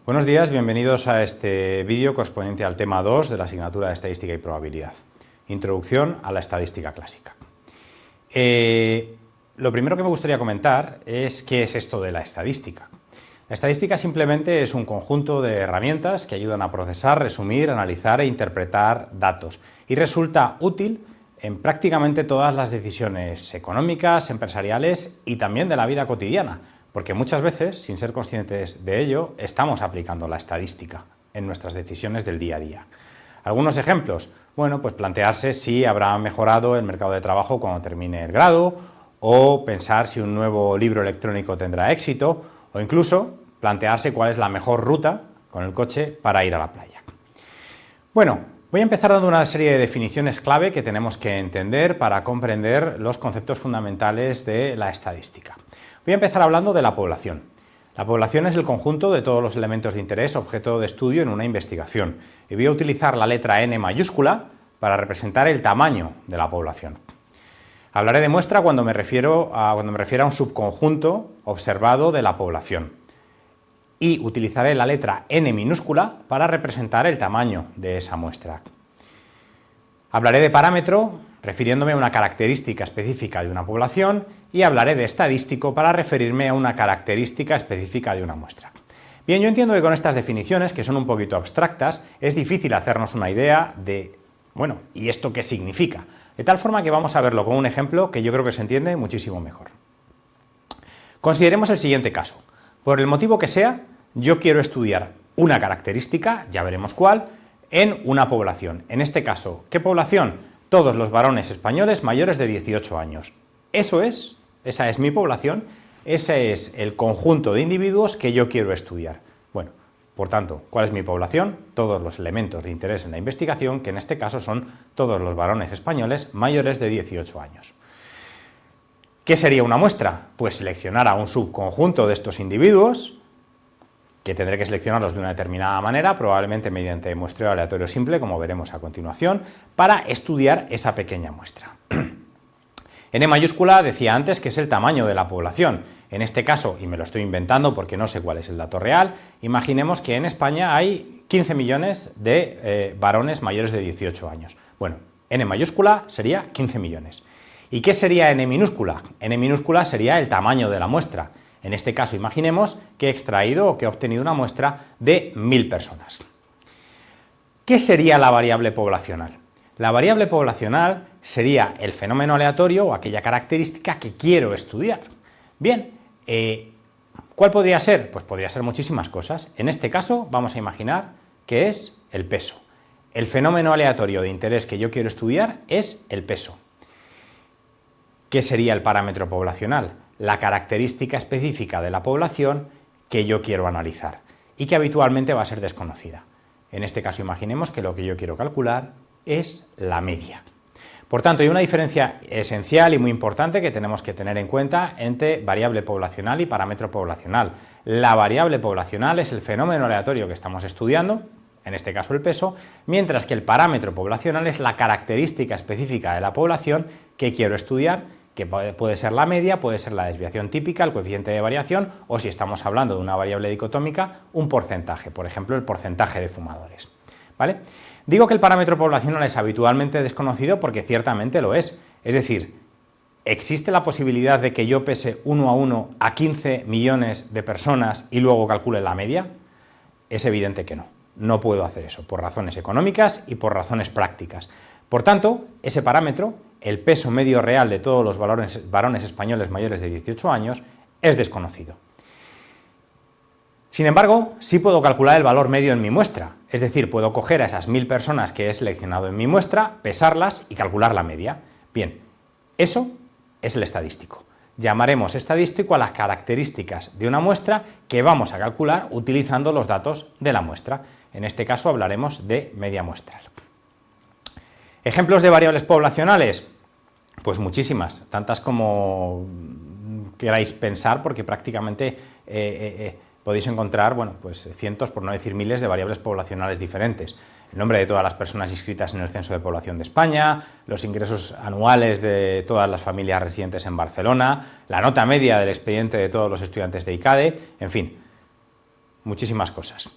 Buenos días, bienvenidos a este vídeo correspondiente al tema 2 de la asignatura de Estadística y Probabilidad. Introducción a la estadística clásica. Lo primero que me gustaría comentar es qué es esto de la estadística. La estadística simplemente es un conjunto de herramientas que ayudan a procesar, resumir, analizar e interpretar datos y resulta útil en prácticamente todas las decisiones económicas, empresariales y también de la vida cotidiana, porque muchas veces, sin ser conscientes de ello, estamos aplicando la estadística en nuestras decisiones del día a día. Algunos ejemplos, bueno, pues plantearse si habrá mejorado el mercado de trabajo cuando termine el grado, o pensar si un nuevo libro electrónico tendrá éxito, o incluso plantearse cuál es la mejor ruta con el coche para ir a la playa. Bueno, voy a empezar dando una serie de definiciones clave que tenemos que entender para comprender los conceptos fundamentales de la estadística. Voy a empezar hablando de la población. La población es el conjunto de todos los elementos de interés objeto de estudio en una investigación, y voy a utilizar la letra N mayúscula para representar el tamaño de la población. Hablaré de muestra cuando me refiera a un subconjunto observado de la población, y utilizaré la letra N minúscula para representar el tamaño de esa muestra. Hablaré de parámetro, refiriéndome a una característica específica de una población, y hablaré de estadístico para referirme a una característica específica de una muestra. Bien, yo entiendo que con estas definiciones, que son un poquito abstractas, es difícil hacernos una idea de, bueno, ¿y esto qué significa? De tal forma que vamos a verlo con un ejemplo que yo creo que se entiende muchísimo mejor. Consideremos el siguiente caso. Por el motivo que sea, yo quiero estudiar una característica, ya veremos cuál, en una población. En este caso, ¿qué población? Todos los varones españoles mayores de 18 años. Esa es mi población, ese es el conjunto de individuos que yo quiero estudiar. Bueno, por tanto, ¿cuál es mi población? Todos los elementos de interés en la investigación, que en este caso son todos los varones españoles mayores de 18 años. ¿Qué sería una muestra? Pues seleccionar a un subconjunto de estos individuos, que tendré que seleccionarlos de una determinada manera, probablemente mediante muestreo aleatorio simple, como veremos a continuación, para estudiar esa pequeña muestra. N mayúscula decía antes que es el tamaño de la población. En este caso, y me lo estoy inventando porque no sé cuál es el dato real, imaginemos que en España hay 15 millones de varones mayores de 18 años. Bueno, N mayúscula sería 15 millones. ¿Y qué sería N minúscula? N minúscula sería el tamaño de la muestra. En este caso, imaginemos que he extraído o que he obtenido una muestra de 1000 personas. ¿Qué sería la variable poblacional? La variable poblacional sería el fenómeno aleatorio o aquella característica que quiero estudiar. Bien, ¿cuál podría ser? Pues podría ser muchísimas cosas. En este caso, vamos a imaginar que es el peso. El fenómeno aleatorio de interés que yo quiero estudiar es el peso. ¿Qué sería el parámetro poblacional? La característica específica de la población que yo quiero analizar y que habitualmente va a ser desconocida. En este caso, imaginemos que lo que yo quiero calcular es la media. Por tanto, hay una diferencia esencial y muy importante que tenemos que tener en cuenta entre variable poblacional y parámetro poblacional. La variable poblacional es el fenómeno aleatorio que estamos estudiando, en este caso el peso, mientras que el parámetro poblacional es la característica específica de la población que quiero estudiar, que puede ser la media, puede ser la desviación típica, el coeficiente de variación, o si estamos hablando de una variable dicotómica, un porcentaje, por ejemplo, el porcentaje de fumadores. ¿Vale? Digo que el parámetro poblacional es habitualmente desconocido porque ciertamente lo es. Es decir, ¿existe la posibilidad de que yo pese 1 a 1 a 15 millones de personas y luego calcule la media? Es evidente que no. No puedo hacer eso, por razones económicas y por razones prácticas. Por tanto, ese parámetro, el peso medio real de todos los varones españoles mayores de 18 años, es desconocido. Sin embargo, sí puedo calcular el valor medio en mi muestra, es decir, puedo coger a esas 1000 personas que he seleccionado en mi muestra, pesarlas y calcular la media. Bien, eso es el estadístico. Llamaremos estadístico a las características de una muestra que vamos a calcular utilizando los datos de la muestra. En este caso hablaremos de media muestral. ¿Ejemplos de variables poblacionales? Pues muchísimas, tantas como queráis pensar, porque prácticamente podéis encontrar, bueno, pues cientos, por no decir miles, de variables poblacionales diferentes. El nombre de todas las personas inscritas en el Censo de Población de España, los ingresos anuales de todas las familias residentes en Barcelona, la nota media del expediente de todos los estudiantes de ICADE, en fin. muchísimas cosas.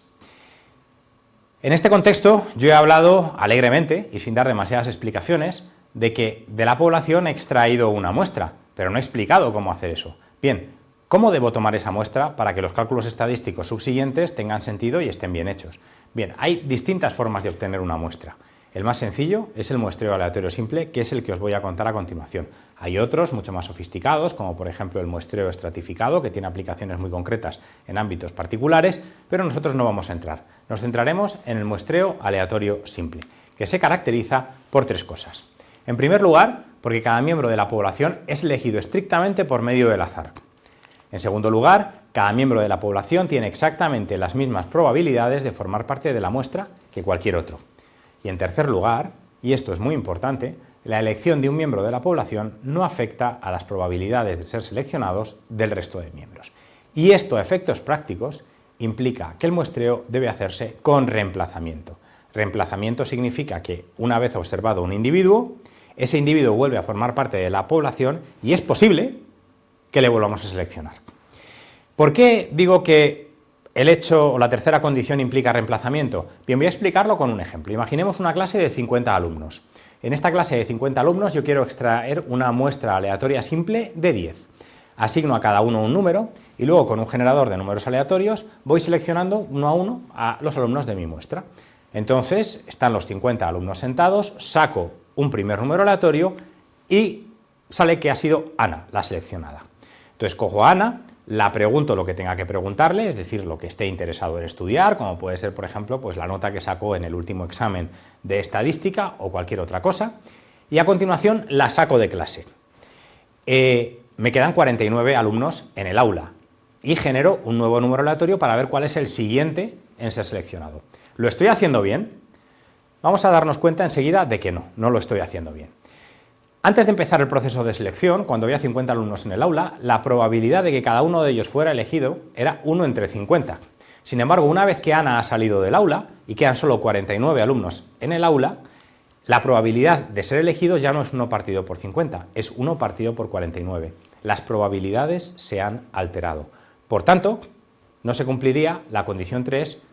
En este contexto, yo he hablado alegremente y sin dar demasiadas explicaciones de que de la población he extraído una muestra, pero no he explicado cómo hacer eso. Bien, ¿cómo debo tomar esa muestra para que los cálculos estadísticos subsiguientes tengan sentido y estén bien hechos? Bien, hay distintas formas de obtener una muestra. El más sencillo es el muestreo aleatorio simple, que es el que os voy a contar a continuación. Hay otros mucho más sofisticados, como por ejemplo el muestreo estratificado, que tiene aplicaciones muy concretas en ámbitos particulares, pero nosotros no vamos a entrar. Nos centraremos en el muestreo aleatorio simple, que se caracteriza por tres cosas. En primer lugar, porque cada miembro de la población es elegido estrictamente por medio del azar. En segundo lugar, cada miembro de la población tiene exactamente las mismas probabilidades de formar parte de la muestra que cualquier otro. Y en tercer lugar, y esto es muy importante, la elección de un miembro de la población no afecta a las probabilidades de ser seleccionados del resto de miembros. Y esto a efectos prácticos implica que el muestreo debe hacerse con reemplazamiento. Reemplazamiento significa que una vez observado un individuo, ese individuo vuelve a formar parte de la población y es posible que le volvamos a seleccionar. ¿Por qué digo que el hecho o la tercera condición implica reemplazamiento? Bien, voy a explicarlo con un ejemplo. Imaginemos una clase de 50 alumnos. En esta clase de 50 alumnos yo quiero extraer una muestra aleatoria simple de 10. Asigno a cada uno un número y luego con un generador de números aleatorios voy seleccionando uno a uno a los alumnos de mi muestra. Entonces están los 50 alumnos sentados, saco un primer número aleatorio y sale que ha sido Ana, la seleccionada. Entonces cojo a Ana, la pregunto lo que tenga que preguntarle, es decir, lo que esté interesado en estudiar, como puede ser, por ejemplo, pues la nota que sacó en el último examen de estadística o cualquier otra cosa, y a continuación la saco de clase. Me quedan 49 alumnos en el aula y genero un nuevo número aleatorio para ver cuál es el siguiente en ser seleccionado. ¿Lo estoy haciendo bien? Vamos a darnos cuenta enseguida de que no lo estoy haciendo bien. Antes de empezar el proceso de selección, cuando había 50 alumnos en el aula, la probabilidad de que cada uno de ellos fuera elegido era 1 entre 50. Sin embargo, una vez que Ana ha salido del aula y quedan solo 49 alumnos en el aula, la probabilidad de ser elegido ya no es 1 partido por 50, es 1 partido por 49. Las probabilidades se han alterado. Por tanto, no se cumpliría la condición 3,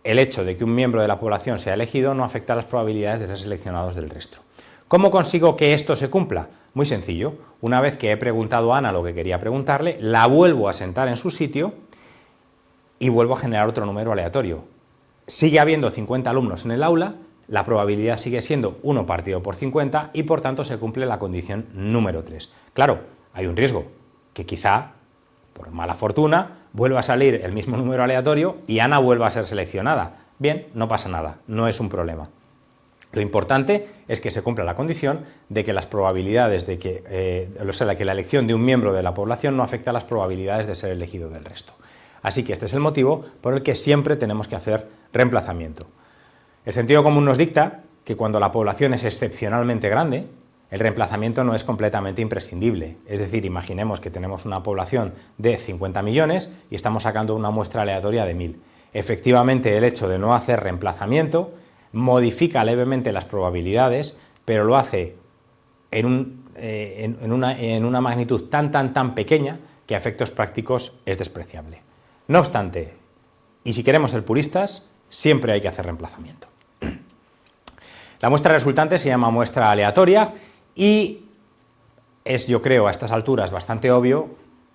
el hecho de que un miembro de la población sea elegido no afecta a las probabilidades de ser seleccionados del resto. ¿Cómo consigo que esto se cumpla? Muy sencillo. Una vez que he preguntado a Ana lo que quería preguntarle, la vuelvo a sentar en su sitio y vuelvo a generar otro número aleatorio. Sigue habiendo 50 alumnos en el aula, la probabilidad sigue siendo 1 partido por 50 y por tanto se cumple la condición número 3. Claro, hay un riesgo, que quizá, por mala fortuna, vuelva a salir el mismo número aleatorio y Ana vuelva a ser seleccionada. Bien, no pasa nada, no es un problema. Lo importante es que se cumpla la condición de que las probabilidades de que, la elección de un miembro de la población no afecta a las probabilidades de ser elegido del resto. Así que este es el motivo por el que siempre tenemos que hacer reemplazamiento. El sentido común nos dicta que cuando la población es excepcionalmente grande, el reemplazamiento no es completamente imprescindible. Es decir, imaginemos que tenemos una población de 50 millones y estamos sacando una muestra aleatoria de 1000. Efectivamente, el hecho de no hacer reemplazamiento modifica levemente las probabilidades, pero lo hace en una magnitud tan pequeña que a efectos prácticos es despreciable. No obstante, y si queremos ser puristas, siempre hay que hacer reemplazamiento. La muestra resultante se llama muestra aleatoria y es, yo creo, a estas alturas bastante obvio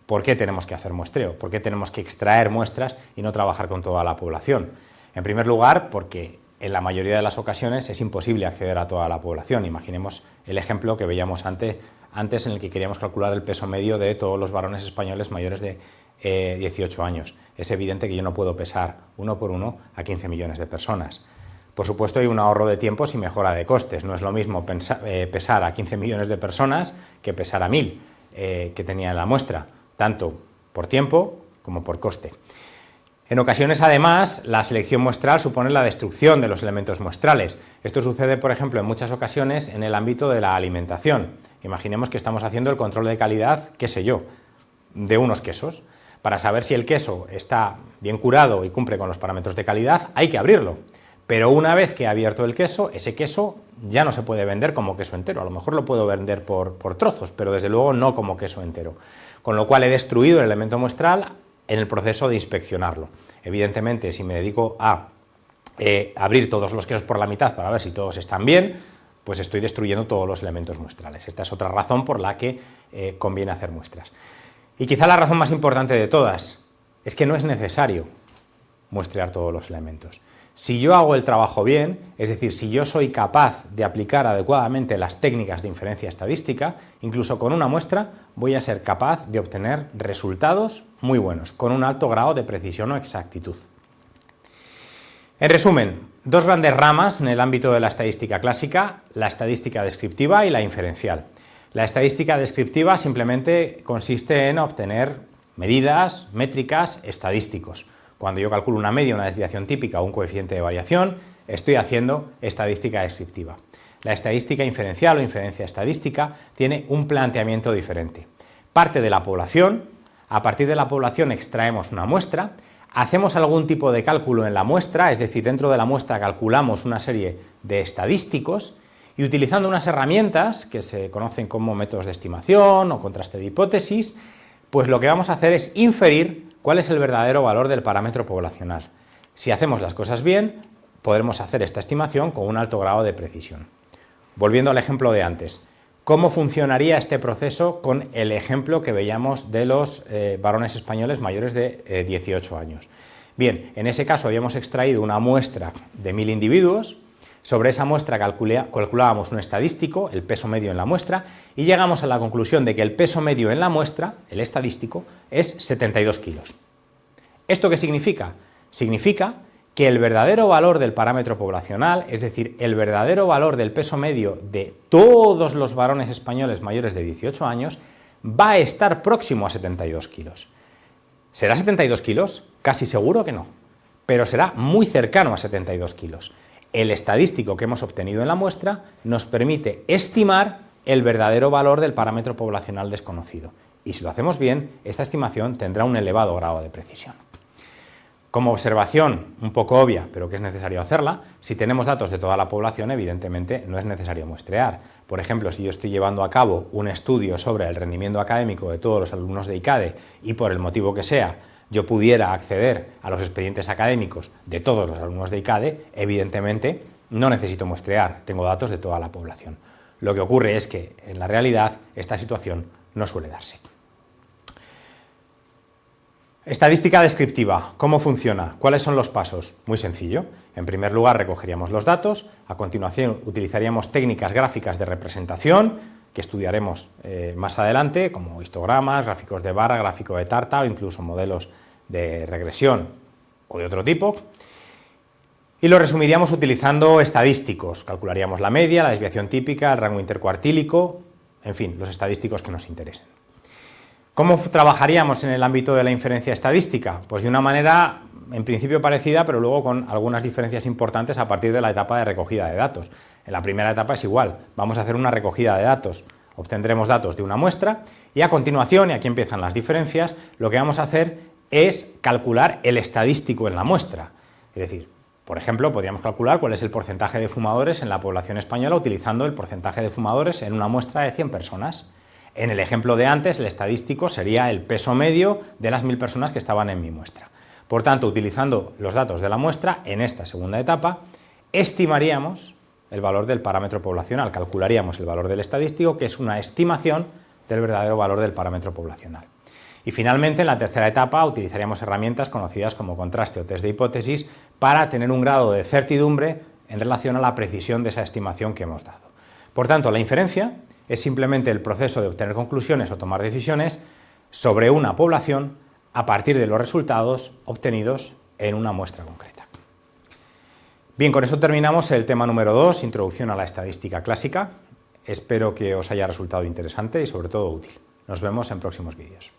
por qué tenemos que hacer muestreo, por qué tenemos que extraer muestras y no trabajar con toda la población. En primer lugar, porque en la mayoría de las ocasiones es imposible acceder a toda la población. Imaginemos el ejemplo que veíamos antes en el que queríamos calcular el peso medio de todos los varones españoles mayores de 18 años. Es evidente que yo no puedo pesar uno por uno a 15 millones de personas. Por supuesto, hay un ahorro de tiempos y mejora de costes. No es lo mismo pesar a 15 millones de personas que pesar a 1000 que tenía en la muestra, tanto por tiempo como por coste. En ocasiones, además, la selección muestral supone la destrucción de los elementos muestrales. Esto sucede, por ejemplo, en muchas ocasiones en el ámbito de la alimentación. Imaginemos que estamos haciendo el control de calidad, qué sé yo, de unos quesos. Para saber si el queso está bien curado y cumple con los parámetros de calidad, hay que abrirlo. Pero una vez que he abierto el queso, ese queso ya no se puede vender como queso entero. A lo mejor lo puedo vender por trozos, pero desde luego no como queso entero. Con lo cual he destruido el elemento muestral en el proceso de inspeccionarlo. Evidentemente, si me dedico a abrir todos los quesos por la mitad para ver si todos están bien, pues estoy destruyendo todos los elementos muestrales. Esta es otra razón por la que conviene hacer muestras. Y quizá la razón más importante de todas es que no es necesario muestrear todos los elementos. Si yo hago el trabajo bien, es decir, si yo soy capaz de aplicar adecuadamente las técnicas de inferencia estadística, incluso con una muestra voy a ser capaz de obtener resultados muy buenos, con un alto grado de precisión o exactitud. En resumen, dos grandes ramas en el ámbito de la estadística clásica, la estadística descriptiva y la inferencial. La estadística descriptiva simplemente consiste en obtener medidas, métricas, estadísticos. Cuando yo calculo una media, una desviación típica o un coeficiente de variación, estoy haciendo estadística descriptiva. La estadística inferencial o inferencia estadística tiene un planteamiento diferente. Parte de la población, a partir de la población extraemos una muestra, hacemos algún tipo de cálculo en la muestra, es decir, dentro de la muestra calculamos una serie de estadísticos y utilizando unas herramientas que se conocen como métodos de estimación o contraste de hipótesis, pues lo que vamos a hacer es inferir cuál es el verdadero valor del parámetro poblacional. Si hacemos las cosas bien, podremos hacer esta estimación con un alto grado de precisión. Volviendo al ejemplo de antes, ¿cómo funcionaría este proceso con el ejemplo que veíamos de los varones españoles mayores de 18 años? Bien, en ese caso habíamos extraído una muestra de 1000 individuos, sobre esa muestra calculábamos un estadístico, el peso medio en la muestra, y llegamos a la conclusión de que el peso medio en la muestra, el estadístico, es 72 kilos. ¿Esto qué significa? Significa que el verdadero valor del parámetro poblacional, es decir, el verdadero valor del peso medio de todos los varones españoles mayores de 18 años, va a estar próximo a 72 kilos. ¿Será 72 kilos? Casi seguro que no, pero será muy cercano a 72 kilos. El estadístico que hemos obtenido en la muestra nos permite estimar el verdadero valor del parámetro poblacional desconocido. Y si lo hacemos bien, esta estimación tendrá un elevado grado de precisión. Como observación un poco obvia, pero que es necesario hacerla, si tenemos datos de toda la población, evidentemente no es necesario muestrear. Por ejemplo, si yo estoy llevando a cabo un estudio sobre el rendimiento académico de todos los alumnos de ICADE y por el motivo que sea, yo pudiera acceder a los expedientes académicos de todos los alumnos de ICADE, evidentemente no necesito muestrear, tengo datos de toda la población. Lo que ocurre es que en la realidad esta situación no suele darse. Estadística descriptiva, ¿cómo funciona? ¿Cuáles son los pasos? Muy sencillo. En primer lugar recogeríamos los datos, a continuación utilizaríamos técnicas gráficas de representación, que estudiaremos más adelante, como histogramas, gráficos de barra, gráfico de tarta o incluso modelos de regresión o de otro tipo. Y lo resumiríamos utilizando estadísticos. Calcularíamos la media, la desviación típica, el rango intercuartílico, en fin, los estadísticos que nos interesen. ¿Cómo trabajaríamos en el ámbito de la inferencia estadística? Pues de una manera en principio parecida, pero luego con algunas diferencias importantes a partir de la etapa de recogida de datos. En la primera etapa es igual, vamos a hacer una recogida de datos, obtendremos datos de una muestra y a continuación, y aquí empiezan las diferencias, lo que vamos a hacer es calcular el estadístico en la muestra. Es decir, por ejemplo, podríamos calcular cuál es el porcentaje de fumadores en la población española utilizando el porcentaje de fumadores en una muestra de 100 personas. En el ejemplo de antes, el estadístico sería el peso medio de las 1000 personas que estaban en mi muestra. Por tanto, utilizando los datos de la muestra, en esta segunda etapa, estimaríamos el valor del parámetro poblacional, calcularíamos el valor del estadístico, que es una estimación del verdadero valor del parámetro poblacional. Y finalmente, en la tercera etapa, utilizaríamos herramientas conocidas como contraste o test de hipótesis para tener un grado de certidumbre en relación a la precisión de esa estimación que hemos dado. Por tanto, la inferencia es simplemente el proceso de obtener conclusiones o tomar decisiones sobre una población a partir de los resultados obtenidos en una muestra concreta. Bien, con esto terminamos el tema número 2, introducción a la estadística clásica. Espero que os haya resultado interesante y sobre todo útil. Nos vemos en próximos vídeos.